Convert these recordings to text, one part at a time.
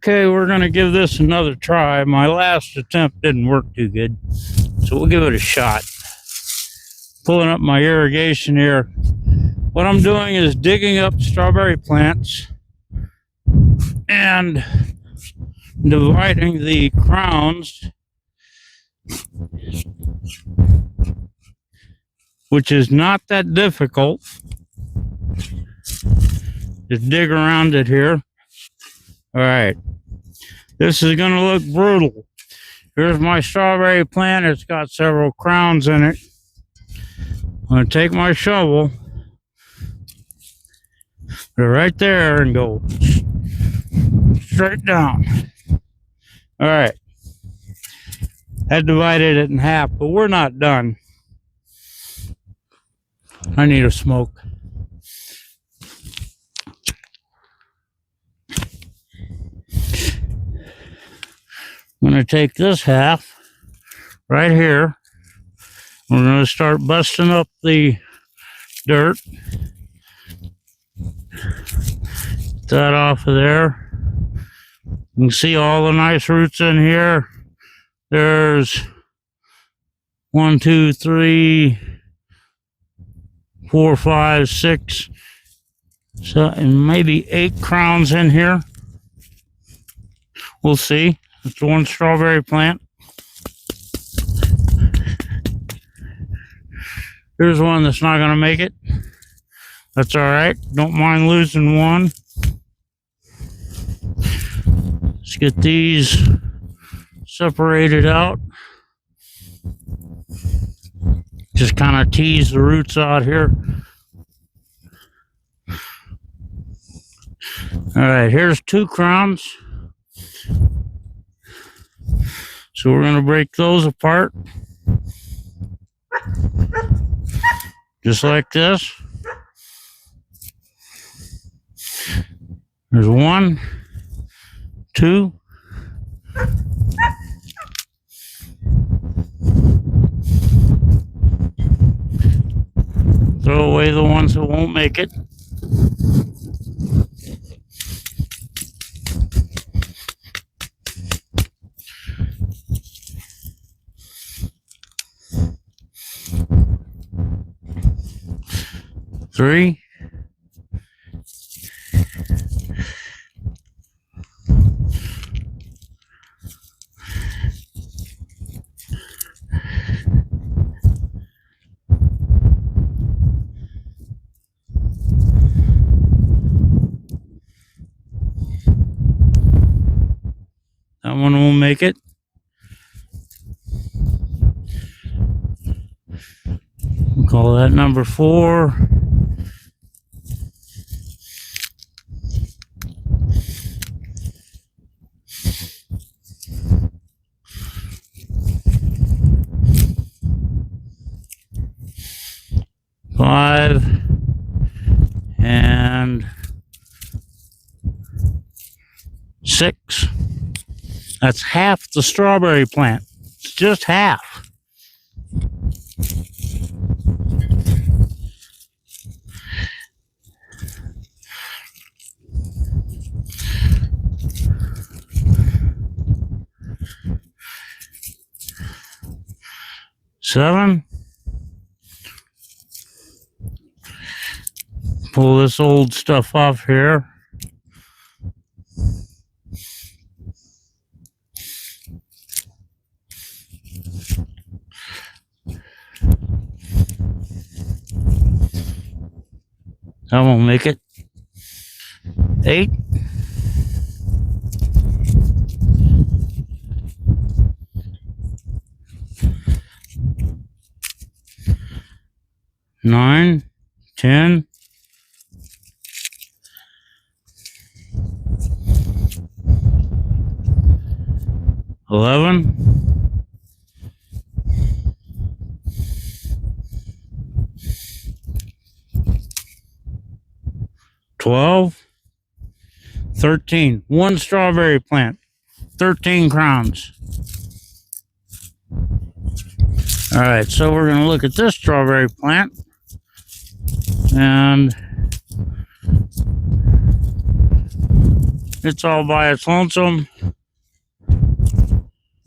Okay, we're going to give this another try. My last attempt didn't work too good, so we'll give it a shot. Pulling up my irrigation here. What I'm doing is digging up strawberry plants and dividing the crowns, which is not that difficult. Just dig around it here. All right. This is going to look brutal. Here's my strawberry plant. It's got several crowns in it. I'm going to take my shovel, put it right there, and go straight down. All right. I divided it in half, but we're not done. I need a smoke. I'm going to take this half right here. We're going to start busting up the dirt. Get that off of there. You can see all the nice roots in here. There's 1, 2, 3, 4, 5, 6, so, and maybe 8 crowns in here. We'll see. It's one strawberry plant. Here's one that's not going to make it. That's all right. Don't mind losing one. Let's get these separated out. Just kind of tease the roots out here. All right, here's 2 crowns. So we're going to break those apart. Just like this. There's 1, 2. Throw away the ones that won't make it. Three. That one won't make it. We'll call that number 4. And 6. That's half the strawberry plant. It's just half. Seven. Pull this old stuff off here. That won't make it. 8. Nine, 10. 11. 12. 13. One strawberry plant. 13 crowns. All right, so we're going to look at this strawberry plant. And It's all by its lonesome.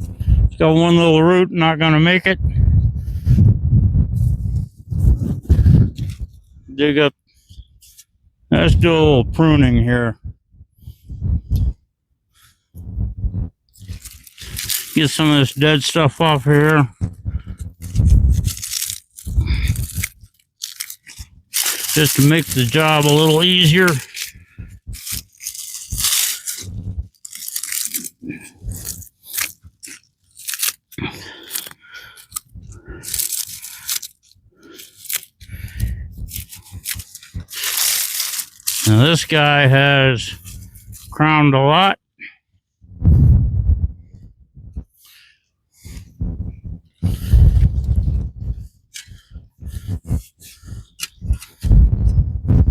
It's got one little root, not gonna make it. Dig up. Let's do a little pruning here. Get some of this dead stuff off here. Just to make the job a little easier. Now this guy has crowned a lot.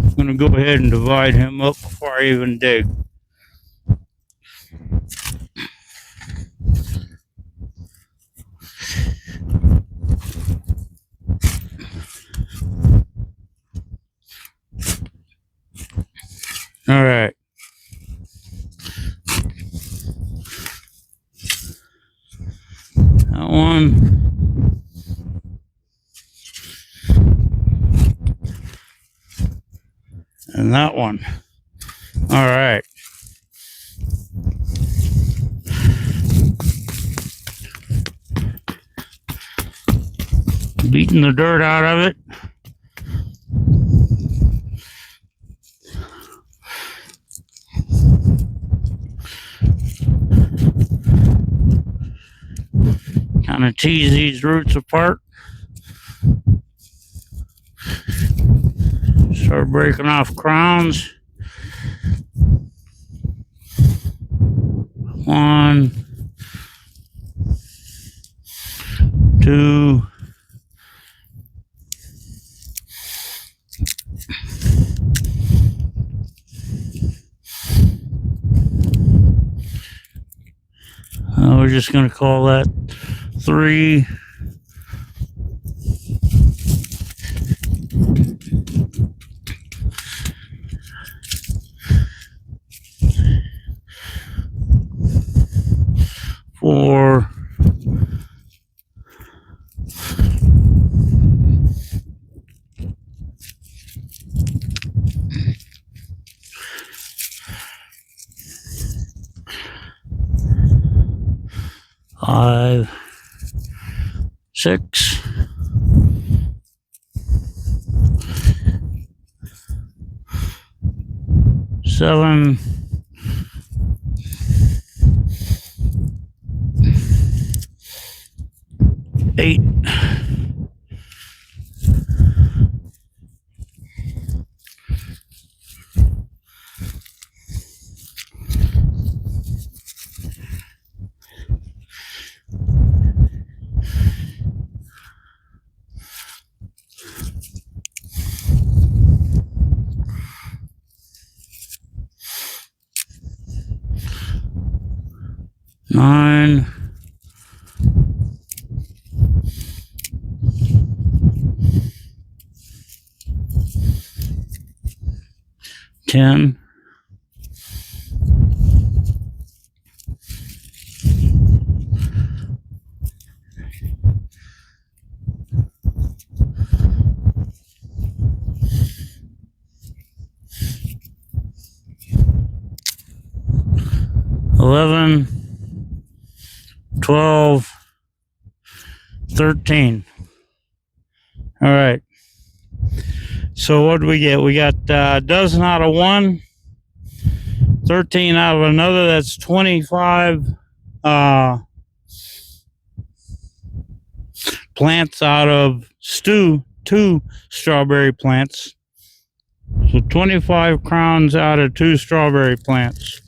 I'm going to go ahead and divide him up before I even dig. All right. That one. And that one. All right. Beating the dirt out of it. Kind of tease these roots apart. Start breaking off crowns. 1, 2, 3. We're just going to call that 3. 4. 5, 6. 7. 8. 9. 10. 11. 12. 13. All right. So what do we get? We got a dozen out of one, 13 out of another. That's 25 plants out of two strawberry plants. So 25 crowns out of 2 strawberry plants.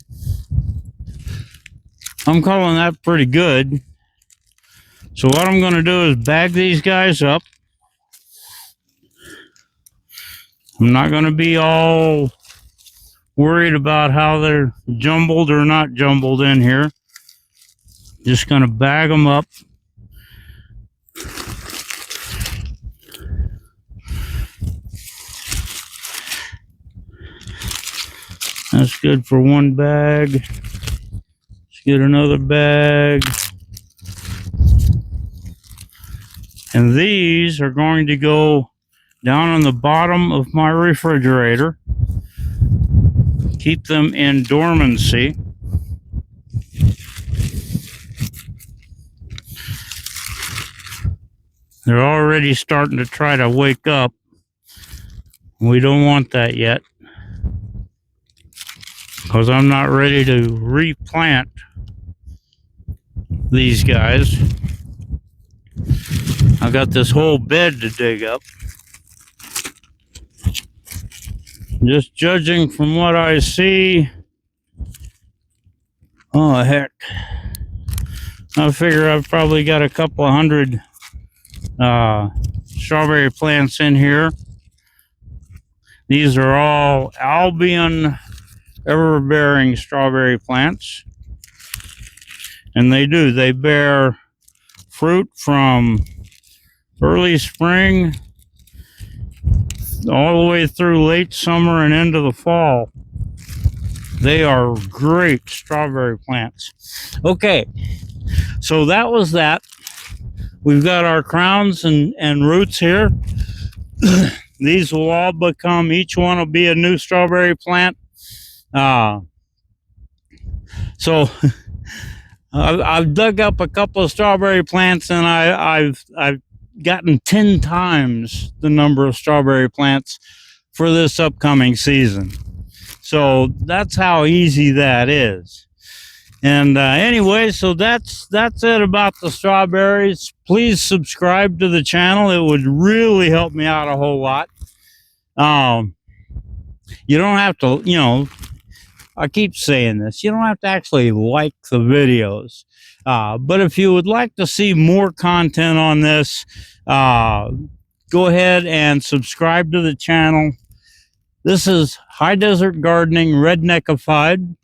I'm calling that pretty good. So what I'm going to do is bag these guys up. I'm not going to be all worried about how they're jumbled or not jumbled in here. Just going to bag them up. That's good for one bag. Let's get another bag. And these are going to go down on the bottom of my refrigerator. Keep them in dormancy. They're already starting to try to wake up. We don't want that yet, because I'm not ready to replant these guys. I got this whole bed to dig up. Just judging from what I see, oh heck, I figure I've probably got a couple of hundred strawberry plants in here. These are all Albion ever-bearing strawberry plants, and they bear fruit from early spring all the way through late summer and into the fall. They are great strawberry plants. Okay, so that was that. We've got our crowns and roots here. These will all become, each one will be a new strawberry plant. So I've dug up a couple of strawberry plants, and I've gotten 10 times the number of strawberry plants for this upcoming season. So that's how easy that is. And anyway, so that's it about the strawberries. Please subscribe to the channel. It would really help me out a whole lot. You don't have to, you know, I keep saying this, you don't have to actually like the videos. But if you would like to see more content on this, go ahead and subscribe to the channel. This is High Desert Gardening Redneckified,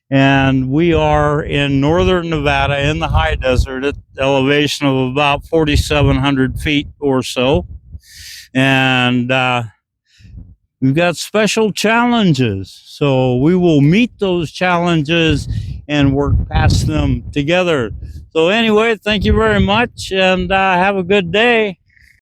and we are in northern Nevada in the high desert at elevation of about 4,700 feet or so. And we've got special challenges, so we will meet those challenges and work past them together. So anyway, thank you very much, and have a good day.